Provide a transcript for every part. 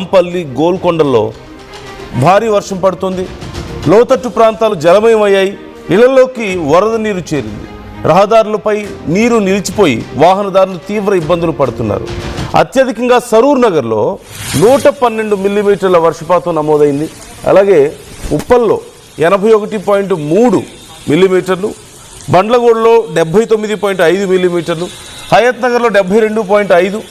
నాంపల్లి, గోల్కొండల్లో భారీ వర్షం పడుతుంది. లోతట్టు ప్రాంతాలు జలమయమయ్యాయి. ఇళ్లలోకి వరద నీరు చేరింది. రహదారులపై నీరు నిలిచిపోయి వాహనదారులు తీవ్ర ఇబ్బందులు పడుతున్నారు. అత్యధికంగా సరూర్ నగర్లో 112 మిల్లీమీటర్ల వర్షపాతం నమోదైంది. అలాగే ఉప్పల్లో 81.3 మిల్లీమీటర్లు, బండ్లగూడలో 79.5 మిల్లీమీటర్లు, హయత్ నగర్లో 72.5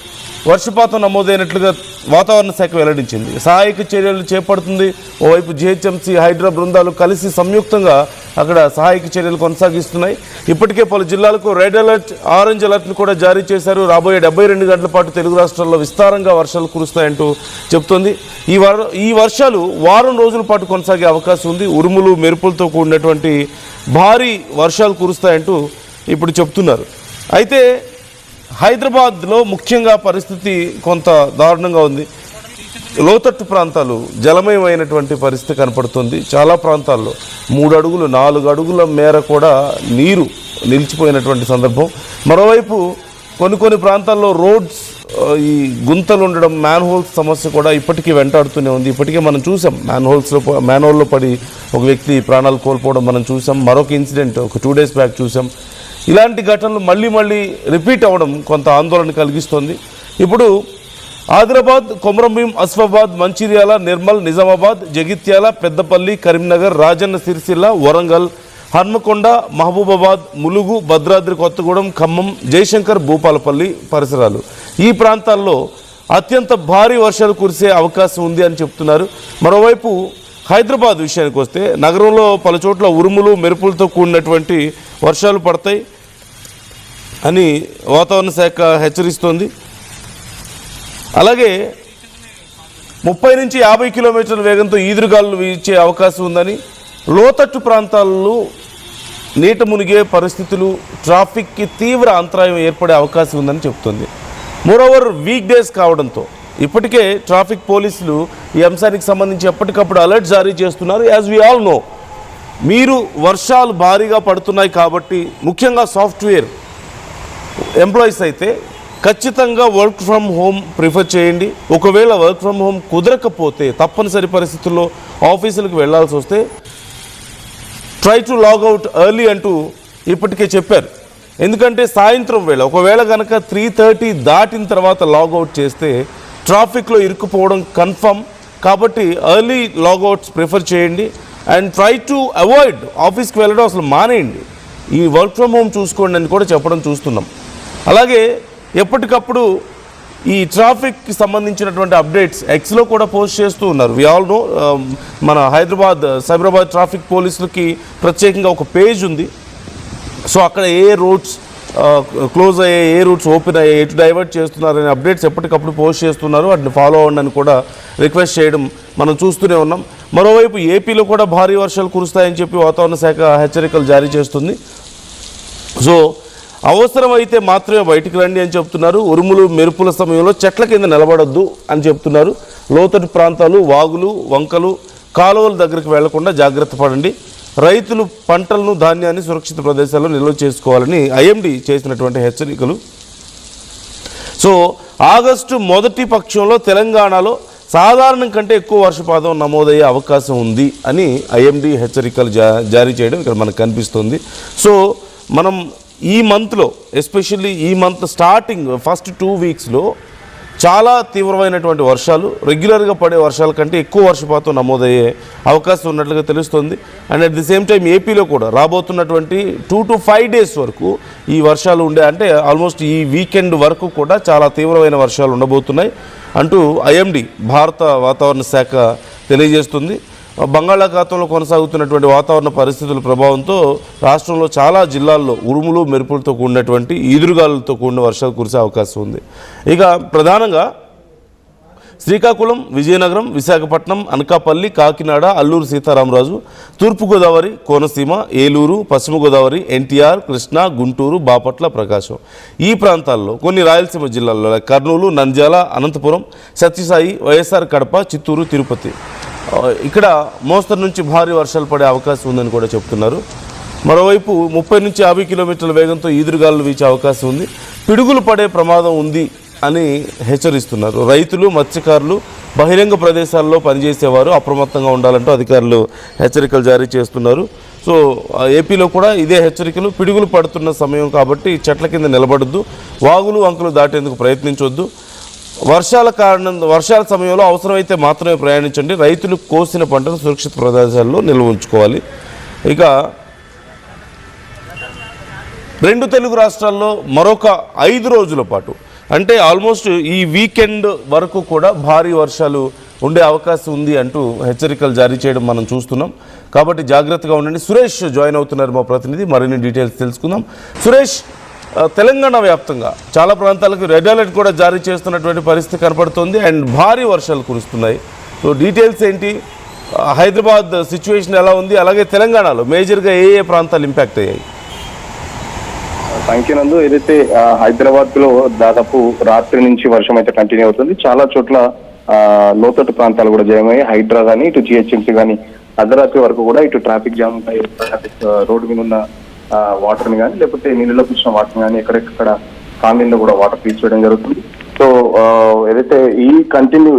వర్షపాతం నమోదైనట్లుగా వాతావరణ శాఖ వెల్లడించింది. సహాయక చర్యలు చేపడుతుంది. ఓవైపు జిహెచ్ఎంసీ, హైడ్రా బృందాలు కలిసి సంయుక్తంగా అక్కడ సహాయక చర్యలు కొనసాగిస్తున్నాయి. ఇప్పటికే పలు జిల్లాలకు రెడ్ అలర్ట్, ఆరెంజ్ అలర్ట్ను కూడా జారీ చేశారు. రాబోయే 72 గంటల పాటు తెలుగు రాష్ట్రాల్లో విస్తారంగా వర్షాలు కురుస్తాయంటూ చెబుతోంది. ఈ వర్షాలు వారం రోజుల పాటు కొనసాగే అవకాశం ఉంది. ఉరుములు, మెరుపులతో కూడినటువంటి భారీ వర్షాలు కురుస్తాయంటూ ఇప్పుడు చెప్తున్నారు. అయితే హైదరాబాద్లో ముఖ్యంగా పరిస్థితి కొంత దారుణంగా ఉంది. లోతట్టు ప్రాంతాలు జలమయమైనటువంటి పరిస్థితి కనపడుతుంది. చాలా ప్రాంతాల్లో 3 అడుగులు 4 అడుగుల మేర కూడా నీరు నిలిచిపోయినటువంటి సందర్భం. మరోవైపు కొన్ని ప్రాంతాల్లో రోడ్స్ ఈ గుంతలు ఉండడం, మ్యాన్హోల్స్ సమస్య కూడా ఇప్పటికీ వెంటాడుతూనే ఉంది. ఇప్పటికే మనం చూసాం, మ్యాన్హోల్లో పడి ఒక వ్యక్తి ప్రాణాలు కోల్పోవడం మనం చూసాం. మరొక ఇన్సిడెంట్ ఒక 2 డేస్ బ్యాక్ చూసాం. ఇలాంటి ఘటనలు మళ్ళీ రిపీట్ అవ్వడం కొంత ఆందోళన కలిగిస్తుంది. ఇప్పుడు ఆదిలాబాద్, కొమరంభీం, ఆసిఫాబాద్, మంచిర్యాల, నిర్మల్, నిజామాబాద్, జగిత్యాల, పెద్దపల్లి, కరీంనగర్, రాజన్న సిరిసిల్ల, వరంగల్, హన్మకొండ, మహబూబాబాద్, ములుగు, భద్రాద్రి కొత్తగూడెం, ఖమ్మం, జయశంకర్, భూపాలపల్లి పరిసరాలు ఈ ప్రాంతాల్లో అత్యంత భారీ వర్షాలు కురిసే అవకాశం ఉంది అని చెప్తున్నారు. మరోవైపు హైదరాబాద్ విషయానికి వస్తే నగరంలో పలుచోట్ల ఉరుములు, మెరుపులతో కూడినటువంటి వర్షాలు పడతాయి అని వాతావరణ శాఖ హెచ్చరిస్తోంది. అలాగే 30 నుంచి 50 కిలోమీటర్ల వేగంతో ఈదురుగాలు వీచే అవకాశం ఉందని, లోతట్టు ప్రాంతాల్లో నీట మునిగే పరిస్థితులు, ట్రాఫిక్కి తీవ్ర అంతరాయం ఏర్పడే అవకాశం ఉందని చెప్తుంది. మోరోవర్ వీక్ డేస్ కావడంతో ఇప్పటికే ట్రాఫిక్ పోలీసులు ఈ అంశానికి సంబంధించి ఎప్పటికప్పుడు అలర్ట్ జారీ చేస్తున్నారు. యాజ్ వి ఆల్ నో, మీరు వర్షాలు భారీగా పడుతున్నాయి కాబట్టి ముఖ్యంగా సాఫ్ట్వేర్ ఎంప్లాయీస్ అయితే ఖచ్చితంగా వర్క్ ఫ్రమ్ హోమ్ ప్రిఫర్ చేయండి. ఒకవేళ వర్క్ ఫ్రమ్ హోమ్ కుదరకపోతే తప్పనిసరి పరిస్థితుల్లో ఆఫీసులకు వెళ్లాల్సి వస్తే ట్రై టు లాగౌట్ ఎర్లీ అంటూ ఇప్పటికే చెప్పారు. ఎందుకంటే సాయంత్రం వేళ ఒకవేళ కనుక 3:30 దాటిన తర్వాత లాగౌట్ చేస్తే ట్రాఫిక్లో ఇరుక్కుపోవడం కన్ఫర్మ్. కాబట్టి ఎర్లీ లాగౌట్స్ ప్రిఫర్ చేయండి అండ్ ట్రై టు అవాయిడ్ ఆఫీస్కి వెళ్ళడం అసలు మానేయండి. ఈ వర్క్ ఫ్రమ్ హోమ్ చూసుకోండి అని కూడా చెప్పడం చూస్తున్నాం. అలాగే ఎప్పటికప్పుడు ఈ ట్రాఫిక్కి సంబంధించినటువంటి అప్డేట్స్ ఎక్స్లో కూడా పోస్ట్ చేస్తూ ఉన్నారు. వి ఆల్ నో, మన సైబరాబాద్ ట్రాఫిక్ పోలీసులకి ప్రత్యేకంగా ఒక పేజ్ ఉంది. సో అక్కడ ఏ రోడ్స్ క్లోజ్ అయ్యాయి, ఏ రూట్స్ ఓపెన్ అయ్యాయి, ఎటు డైవర్ట్ చేస్తున్నారనే అప్డేట్స్ ఎప్పటికప్పుడు పోస్ట్ చేస్తున్నారు. వాటిని ఫాలో అవ్వండి అని కూడా రిక్వెస్ట్ చేయడం మనం చూస్తూనే ఉన్నాం. మరోవైపు ఏపీలో కూడా భారీ వర్షాలు కురుస్తాయని చెప్పి వాతావరణ శాఖ హెచ్చరికలు జారీ చేస్తుంది. సో అవసరమైతే మాత్రమే బయటికి రండి అని చెప్తున్నారు. ఉరుములు, మెరుపుల సమయంలో చెట్ల కింద నిలబడొద్దు అని చెప్తున్నారు. లోతట్టు ప్రాంతాలు, వాగులు, వంకలు, కాలువల దగ్గరికి వెళ్లకుండా జాగ్రత్త పడండి. రైతులు పంటలను, ధాన్యాన్ని సురక్షిత ప్రదేశాల్లో నిల్వ చేసుకోవాలని ఐఎండీ చేసినటువంటి హెచ్చరికలు. సో ఆగస్టు మొదటి పక్షంలో తెలంగాణలో సాధారణం కంటే ఎక్కువ వర్షపాతం నమోదయ్యే అవకాశం ఉంది అని ఐఎండీ హెచ్చరికలు జారీ చేయడం ఇక్కడ మనకు కనిపిస్తుంది. సో మనం ఈ మంత్లో, ఎస్పెషల్లీ ఈ మంత్ స్టార్టింగ్ ఫస్ట్ 2 వీక్స్లో చాలా తీవ్రమైనటువంటి వర్షాలు, రెగ్యులర్గా పడే వర్షాల కంటే ఎక్కువ వర్షపాతం నమోదయ్యే అవకాశం ఉన్నట్లుగా తెలుస్తుంది. And at the same time ఏపీలో కూడా రాబోతున్నటువంటి 2 to 5 డేస్ వరకు ఈ వర్షాలు అంటే ఆల్మోస్ట్ ఈ వీకెండ్ వరకు కూడా చాలా తీవ్రమైన వర్షాలు ఉండబోతున్నాయి అంటూ ఐఎండీ భారత వాతావరణ శాఖ తెలియజేస్తుంది. బంగాళాఖాతంలో కొనసాగుతున్నటువంటి వాతావరణ పరిస్థితుల ప్రభావంతో రాష్ట్రంలో చాలా జిల్లాల్లో ఉరుములు, మెరుపులతో కూడినటువంటి ఈదురుగాలులతో కూడిన వర్షాలు కురిసే అవకాశం ఉంది. ఇక ప్రధానంగా శ్రీకాకుళం, విజయనగరం, విశాఖపట్నం, అనకాపల్లి, కాకినాడ, అల్లూరు సీతారామరాజు, తూర్పుగోదావరి, కోనసీమ, ఏలూరు, పశ్చిమ గోదావరి, ఎన్టీఆర్, కృష్ణా, గుంటూరు, బాపట్ల, ప్రకాశం ఈ ప్రాంతాల్లో, కొన్ని రాయలసీమ జిల్లాల్లో కర్నూలు, నంద్యాల, అనంతపురం, సత్యసాయి, వైఎస్ఆర్ కడప, చిత్తూరు, తిరుపతి ఇక్కడ మోస్తరు నుంచి భారీ వర్షాలు పడే అవకాశం ఉందని కూడా చెప్తున్నారు. మరోవైపు 30 నుంచి 50 కిలోమీటర్ల వేగంతో ఈదురుగాలు వీచే అవకాశం ఉంది. పిడుగులు పడే ప్రమాదం ఉంది అని హెచ్చరిస్తున్నారు. రైతులు, మత్స్యకారులు, బహిరంగ ప్రదేశాల్లో పనిచేసేవారు అప్రమత్తంగా ఉండాలంటూ అధికారులు హెచ్చరికలు జారీ చేస్తున్నారు. సో ఏపీలో కూడా ఇదే హెచ్చరికలు. పిడుగులు పడుతున్న సమయం కాబట్టి చెట్ల కింద నిలబడొద్దు, వాగులు వంకలు దాటేందుకు ప్రయత్నించొద్దు, వర్షాల సమయంలో అవసరమైతే మాత్రమే ప్రయాణించండి, రైతులు కోసిన పంటను సురక్షిత ప్రదేశాల్లో నిల్వ ఉంచుకోవాలి. ఇక 2 తెలుగు రాష్ట్రాల్లో మరొక 5 రోజుల పాటు అంటే ఆల్మోస్ట్ ఈ వీకెండ్ వరకు కూడా భారీ వర్షాలు ఉండే అవకాశం ఉంది అంటూ హెచ్చరికలు జారీ చేయడం మనం చూస్తున్నాం. కాబట్టి జాగ్రత్తగా ఉండండి. సురేష్ జాయిన్ అవుతున్నారు మా ప్రతినిధి, మరిన్ని డీటెయిల్స్ తెలుసుకుందాం. సురేష్, తెలంగాణ వ్యాప్తంగా చాలా ప్రాంతాలకు రెడ్ అలర్ట్ కూడా జారీ చేస్తున్నటువంటి పరిస్థితి కనపడుతుంది అండ్ భారీ వర్షాలు కురుస్తున్నాయి. సో డీటెయిల్స్ ఏంటి, హైదరాబాద్ సిచ్యువేషన్ ఎలా ఉంది, అలాగే తెలంగాణలో మేజర్గా ఏ ప్రాంతాలు ఇంపాక్ట్ అయ్యాయి? సంఖ్యనందు ఏదైతే హైదరాబాద్ లో దాదాపు రాత్రి నుంచి వర్షం అయితే కంటిన్యూ అవుతుంది. చాలా చోట్ల లోతట్టు ప్రాంతాలు కూడా జయమయ్యాయి. హైడ్రా కానీ ఇటు జిహెచ్ఎంసీ కానీ అర్ధరాత్రి వరకు కూడా ఇటు ట్రాఫిక్ జామ్ ఉంటాయి. రోడ్డు మీద ఉన్న వాటర్ ని కానీ లేకపోతే నీళ్ళలో కూర్చున్న వాటర్ కానీ ఎక్కడెక్కడ కాలనీలో కూడా వాటర్ తీసుకోవడం జరుగుతుంది. సో ఏదైతే ఈ కంటిన్యూ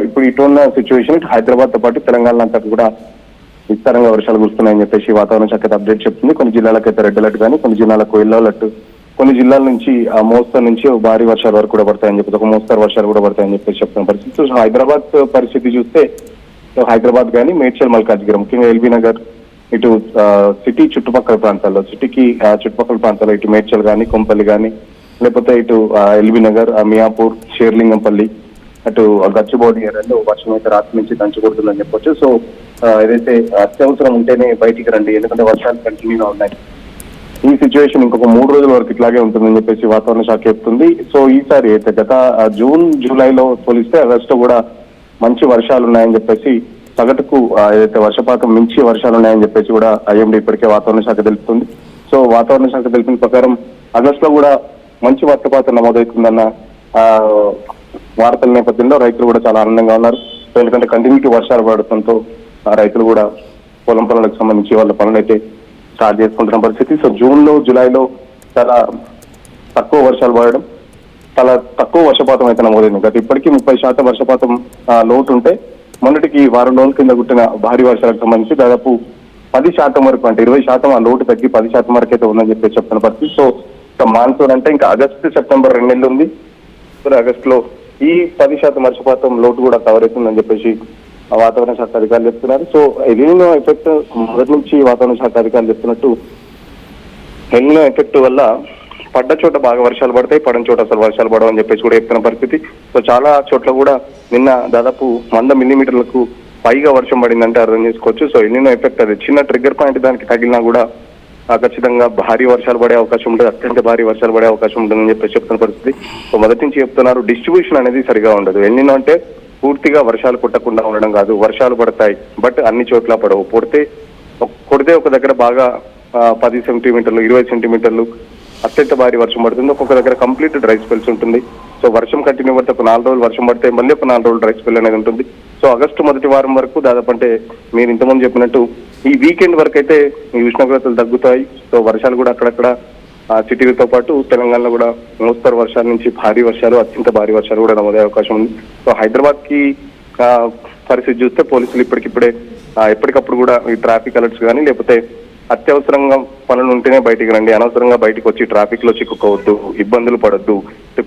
ఇప్పుడు ఇటున్న సిచ్యువేషన్ ఇటు హైదరాబాద్ తో పాటు తెలంగాణ అంతా కూడా విస్తారంగా వర్షాలు కురుస్తున్నాయని చెప్పేసి వాతావరణ శాఖ అప్డేట్ చెప్తుంది. కొన్ని జిల్లాలకైతే రెడ్ అలర్ట్ కానీ, కొన్ని జిల్లాలకు ఎల్లో అలర్ట్, కొన్ని జిల్లాల నుంచి మోస్తరు నుంచి భారీ వర్షాల వరకు కూడా పడతాయని చెప్పేసి, ఒక మోస్తరు వర్షాలు కూడా పడతాయని చెప్పేసి చెప్తున్న పరిస్థితి. సో హైదరాబాద్ పరిస్థితి చూస్తే హైదరాబాద్ కానీ, మేడ్చల్, మల్కాజ్గిరి, ముఖ్యంగా ఎల్బీ నగర్, ఇటు సిటీ చుట్టుపక్కల ప్రాంతాల్లో, సిటీకి చుట్టుపక్కల ప్రాంతాల్లో ఇటు మేడ్చల్ కానీ, కొంపల్లి కానీ, లేకపోతే ఇటు ఎల్బీ నగర్, మియాపూర్, షేర్లింగంపల్లి, అటు గచ్చిబౌలి ఏరియాలో వర్షం అయితే రాత్రి నుంచి దంచుకొడుతుందని చెప్పొచ్చు. సో ఏదైతే అత్యవసరం ఉంటేనే బయటికి రండి, ఎందుకంటే వర్షాలు కంటిన్యూగా ఉన్నాయి. ఈ సిచ్యువేషన్ ఇంకొక 3 రోజుల వరకు ఇట్లాగే ఉంటుందని చెప్పేసి వాతావరణ శాఖ చెప్తుంది. సో ఈసారి అయితే గత జూన్, జూలైలో పోలిస్తే ఆగస్టు కూడా మంచి వర్షాలు ఉన్నాయని చెప్పేసి, సగటుకు ఏదైతే వర్షపాతం మించి వర్షాలు ఉన్నాయని చెప్పేసి కూడా ఐఎండీ ఇప్పటికే వాతావరణ శాఖ తెలుపుతుంది. సో వాతావరణ శాఖ తెలిపిన ప్రకారం ఆగస్టులో కూడా మంచి వర్షపాతం నమోదవుతుందన్న వార్తల నేపథ్యంలో రైతులు కూడా చాలా ఆనందంగా ఉన్నారు. ఎందుకంటే కంటిన్యూటీ వర్షాలు పడటంతో రైతులు కూడా పొలం పనులకు సంబంధించి వాళ్ళ పనులు అయితే స్టార్ట్ చేసుకుంటున్న పరిస్థితి. సో జూన్ లో, జూలైలో చాలా తక్కువ వర్షాలు పడడం, చాలా తక్కువ వర్షపాతం అయితే నమోదైంది. గత ఇప్పటికీ 30% వర్షపాతం లోటు ఉంటే, మొన్నటికి వారం రోజుల కింద కుట్టిన భారీ వర్షాలకు సంబంధించి దాదాపు 10% వరకు, అంటే 20% ఆ లోటు తగ్గి 10% వరకు అయితే ఉందని చెప్పేసి చెప్తున్న పరిస్థితి. సో మాన్సూన్ అంటే ఇంకా ఆగస్టు, సెప్టెంబర్ 2 నెలలు ఉంది. ఆగస్టులో ఈ 10% వర్షపాతం లోటు కూడా కవర్ అవుతుందని చెప్పేసి వాతావరణ శాఖ అధికారులు చెప్తున్నారు. సో ఎల్నినో ఎఫెక్ట్ మొదటి నుంచి వాతావరణ శాఖ అధికారులు చెప్తున్నట్టు, ఎల్నినో ఎఫెక్ట్ వల్ల పడ్డ చోట బాగా వర్షాలు పడతాయి, పడని చోట అసలు వర్షాలు పడవని చెప్పేసి కూడా చెప్తున్న పరిస్థితి. సో చాలా చోట్ల కూడా నిన్న దాదాపు 100 మిల్లీమీటర్లకు పైగా వర్షం పడిందంటే అర్థం చేసుకోవచ్చు. సో ఎల్నినో ఎఫెక్ట్ అది చిన్న ట్రిగ్గర్ పాయింట్ దానికి తగిలినా కూడా ఖచ్చితంగా భారీ వర్షాలు పడే అవకాశం ఉంటుంది, అత్యంత భారీ వర్షాలు పడే అవకాశం ఉంటుందని చెప్పేసి చెప్తున్న పరిస్థితి. సో మొదటి నుంచి చెప్తున్నారు, డిస్ట్రిబ్యూషన్ అనేది సరిగా ఉండదు. ఎల్నినో అంటే పూర్తిగా వర్షాలు కొట్టకుండా ఉండడం కాదు, వర్షాలు పడతాయి బట్ అన్ని చోట్ల పడవు. కొడితే ఒక దగ్గర బాగా 10 సెంటీమీటర్లు, 20 సెంటీమీటర్లు అత్యంత భారీ వర్షం పడుతుంది, ఒక్కొక్క దగ్గర కంప్లీట్ డ్రై స్పెల్స్ ఉంటుంది. సో వర్షం కంటిన్యూ పడితే ఒక 4 రోజులు వర్షం పడితే మళ్ళీ ఒక 4 రోజులు డ్రై స్పెల్ అనేది ఉంటుంది. సో ఆగస్టు మొదటి వారం వరకు దాదాపు, అంటే మీరు ఇంతకుముందు చెప్పినట్టు ఈ వీకెండ్ వరకు అయితే ఈ ఉష్ణోగ్రతలు తగ్గుతాయి. సో వర్షాలు కూడా అక్కడక్కడ సిటీలతో పాటు తెలంగాణలో కూడా మోస్తరు వర్షాల నుంచి భారీ వర్షాలు, అత్యంత భారీ వర్షాలు కూడా నమోదయ్యే అవకాశం ఉంది. సో హైదరాబాద్ కి పరిస్థితి చూస్తే పోలీసులు ఎప్పటికప్పుడు కూడా ఈ ట్రాఫిక్ అలర్ట్స్ కానీ, లేకపోతే అత్యవసరంగా పనులు ఉంటేనే బయటికి రండి, అనవసరంగా బయటకు వచ్చి ట్రాఫిక్ లో చిక్కుకోవద్దు, ఇబ్బందులు పడొద్దు,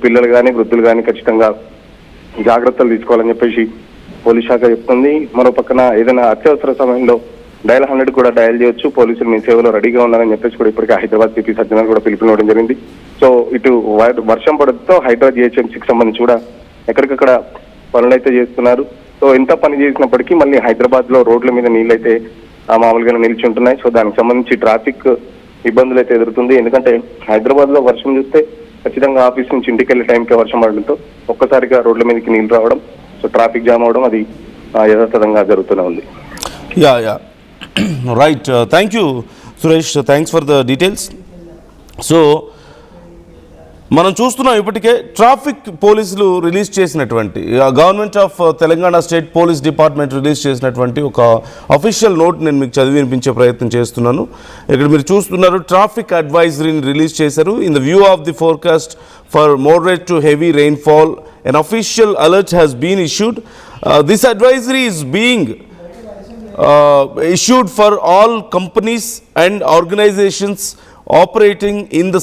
పిల్లలు కానీ వృద్ధులు కానీ ఖచ్చితంగా జాగ్రత్తలు తీసుకోవాలని చెప్పేసి పోలీస్ శాఖ చెప్తుంది. మరో పక్కన ఏదైనా అత్యవసర సమయంలో డయల్ 100 కూడా డయల్ చేయొచ్చు, పోలీసులు మీ సేవలో రెడీగా ఉన్నారని చెప్పేసి కూడా ఇప్పటికే హైదరాబాద్ సిపి సజ్జనార్ కూడా పిలుపునివ్వడం జరిగింది. సో ఇటు వర్షం పడడంతో హైదరాబాద్ జిహెచ్ఎంసీకి సంబంధించి కూడా ఎక్కడికక్కడ పనులు అయితే చేస్తున్నారు. సో ఎంత పని చేసినప్పటికీ మళ్ళీ హైదరాబాద్ లో రోడ్ల మీద నీళ్ళైతే మామూలుగా నిలిచి ఉంటున్నాయి. సో దానికి సంబంధించి ట్రాఫిక్ ఇబ్బందులు అయితే ఎదురుతుంది. ఎందుకంటే హైదరాబాద్ లో వర్షం చూస్తే ఖచ్చితంగా ఆఫీస్ నుంచి ఇంటికి వెళ్ళే టైంకే వర్షం పడడంతో ఒక్కసారిగా రోడ్ల మీదకి నీళ్ళు రావడం, సో ట్రాఫిక్ జామ్ అవడం అది యథాతథంగా జరుగుతూనే ఉంది. Yeah right, thank you Suresh, thanks for the details. So మనం చూస్తున్నాం ఇప్పటికే ట్రాఫిక్ పోలీసులు రిలీజ్ చేసినటువంటి government of Telangana state police department release చేసినటువంటి ఒక అఫీషియల్ నోట్ నేను మీకు చదివి వినిపించే ప్రయత్నం చేస్తున్నాను. ఇక్కడ మీరు చూస్తున్నారు, ట్రాఫిక్ అడ్వైజరీని రిలీజ్ చేశారు. In the view of the forecast for moderate to heavy rainfall an official alert has been issued. This advisory is being issued for all companies and organizations operating in the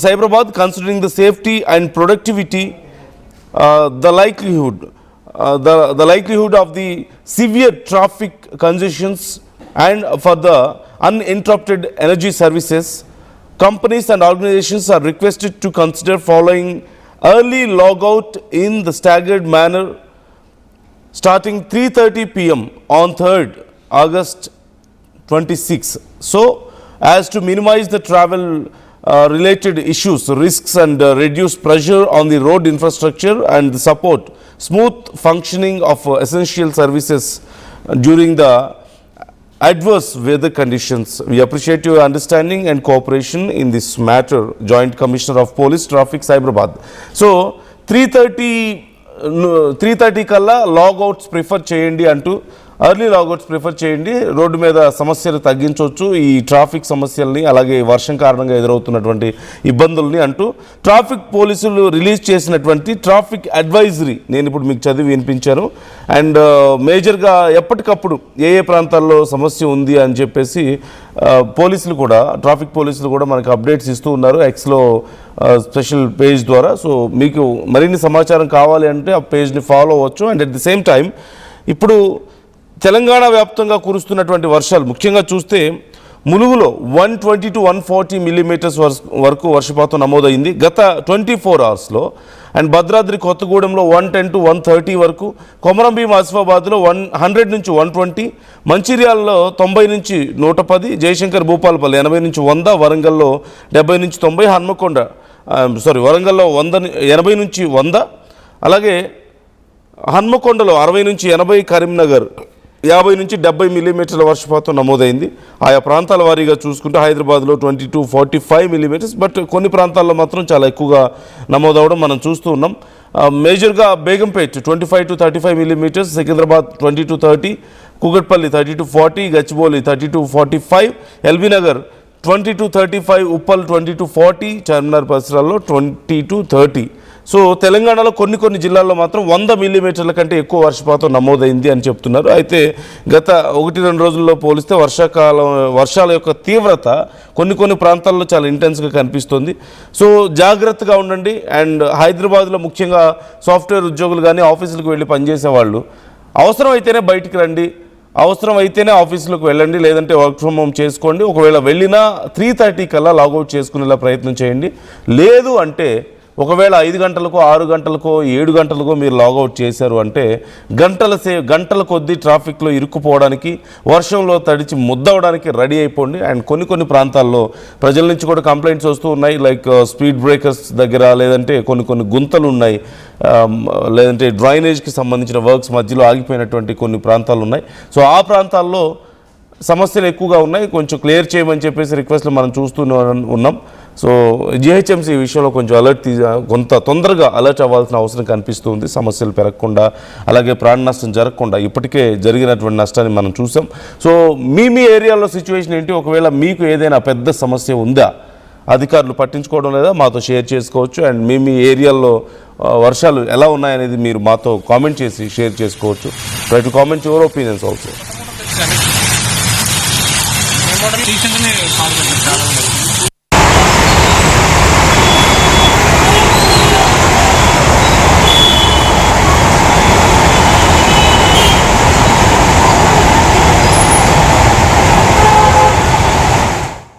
Cyberabad considering the safety and productivity, the likelihood of the severe traffic congestions and for the uninterrupted energy services. Companies and organizations are requested to consider following early logout in the staggered manner starting 3:30 p.m. on 3rd August 26. So as to minimize the travel related issues, risks and reduce pressure on the road infrastructure and support smooth functioning of essential services during the adverse weather conditions. We appreciate your understanding and cooperation in this matter. Joint Commissioner of Police Traffic, Cyberabad. So 3:30 కల్లా లాగౌట్స్ prefer చేయండి అంటూ, early లాగౌట్స్ prefer చేయండి, road మీద సమస్యలు తగ్గించవచ్చు ఈ traffic సమస్యల్ని, అలాగే వర్షం కారణంగా ఎదురవుతున్నటువంటి ఇబ్బందుల్ని అంటూ ట్రాఫిక్ పోలీసులు రిలీజ్ చేసినటువంటి ట్రాఫిక్ అడ్వైజరీ నేను ఇప్పుడు మీకు చదివి వినిపించాను. అండ్ మేజర్గా ఎప్పటికప్పుడు ఏ ప్రాంతాల్లో సమస్య ఉంది అని చెప్పేసి పోలీసులు కూడా, ట్రాఫిక్ పోలీసులు కూడా మనకు అప్డేట్స్ ఇస్తూ ఉన్నారు ఎక్స్లో స్పెషల్ పేజ్ ద్వారా. సో మీకు మరిన్ని సమాచారం కావాలి అంటే ఆ పేజ్ని ఫాలో అవ్వచ్చు. And at the same time ఇప్పుడు తెలంగాణ వ్యాప్తంగా కురుస్తున్నటువంటి వర్షాలు ముఖ్యంగా చూస్తే ములుగులో 120 to 140 మిల్లీమీటర్స్ వరకు వర్షపాతం నమోదైంది గత 24 అవర్స్లో. అండ్ భద్రాద్రి కొత్తగూడెంలో 110 to 130 వరకు, కొమరంభీం ఆసిఫాబాద్లో 100 నుంచి 120, మంచిర్యాలలో 90 నుంచి 110, జయశంకర్ భూపాలపల్లి 80 నుంచి 100, వరంగల్లో 70 నుంచి 90, వరంగల్లో 80 నుంచి 100, అలాగే హన్మకొండలో 60 నుంచి 80, కరీంనగర్ 50 నుంచి 70 మిల్లీమీటర్ల వర్షపాతం నమోదైంది. ఆయా ప్రాంతాల వారీగా చూసుకుంటే హైదరాబాద్లో 20 to 45 మిల్లీమీటర్స్, బట్ కొన్ని ప్రాంతాల్లో మాత్రం చాలా ఎక్కువగా నమోదవడం మనం చూస్తూ ఉన్నాం. మేజర్గా Begumpet 25 to 35 millimetres, Secunderabad 20 to 30, Kukatpally 30 to 40, Gachibowli 30 to 45, L B Nagar 20 to 35, Uppal 20 to 40, Charminar పరిసరాల్లో 20 to 30. సో తెలంగాణలో కొన్ని జిల్లాల్లో మాత్రం 100 మిల్లీమీటర్ల కంటే ఎక్కువ వర్షపాతం నమోదైంది అని చెప్తున్నారు. అయితే గత 1-2 రోజుల్లో పోలిస్తే వర్షాల యొక్క తీవ్రత కొన్ని ప్రాంతాల్లో చాలా ఇంటెన్స్గా కనిపిస్తుంది. సో జాగ్రత్తగా ఉండండి. అండ్ హైదరాబాద్లో ముఖ్యంగా సాఫ్ట్వేర్ ఉద్యోగులు కానీ ఆఫీసులకు వెళ్ళి పనిచేసే వాళ్ళు అవసరం అయితేనే బయటికి రండి, అవసరం అయితేనే ఆఫీసులకు వెళ్ళండి, లేదంటే వర్క్ ఫ్రమ్ హోమ్ చేసుకోండి. ఒకవేళ వెళ్ళినా 3:30 కల్లా లాగౌట్ చేసుకునేలా ప్రయత్నం చేయండి. లేదు అంటే ఒకవేళ 5 గంటలకో 6 గంటలకో 7 గంటలకో మీరు లాగౌట్ చేశారు అంటే గంటల కొద్దీ ట్రాఫిక్లో ఇరుక్కుపోవడానికి, వర్షంలో తడిచి ముద్దవడానికి రెడీ అయిపోండి. అండ్ కొన్ని ప్రాంతాల్లో ప్రజల నుంచి కూడా కంప్లైంట్స్ వస్తూ ఉన్నాయి, లైక్ స్పీడ్ బ్రేకర్స్ దగ్గర, లేదంటే కొన్ని గుంతలు ఉన్నాయి, లేదంటే డ్రైనేజ్కి సంబంధించిన వర్క్స్ మధ్యలో ఆగిపోయినటువంటి కొన్ని ప్రాంతాలు ఉన్నాయి. సో ఆ ప్రాంతాల్లో సమస్యలు ఎక్కువగా ఉన్నాయి, కొంచెం క్లియర్ చేయమని చెప్పేసి రిక్వెస్ట్లు మనం చూస్తూనే ఉన్నాం. సో జిహెచ్ఎంసీ ఈ విషయంలో కొంచెం కొంత తొందరగా అలర్ట్ అవ్వాల్సిన అవసరం కనిపిస్తుంది, సమస్యలు పెరగకుండా, అలాగే ప్రాణ నష్టం జరగకుండా. ఇప్పటికే జరిగినటువంటి నష్టాన్ని మనం చూసాం. సో మీ ఏరియాలో సిచ్యువేషన్ ఏంటి? ఒకవేళ మీకు ఏదైనా పెద్ద సమస్య ఉందా, అధికారులు పట్టించుకోవడం లేదా, మాతో షేర్ చేసుకోవచ్చు. అండ్ మీ ఏరియాలో వర్షాలు ఎలా ఉన్నాయనేది మీరు మాతో కామెంట్ చేసి షేర్ చేసుకోవచ్చు. Try to comment your opinions also.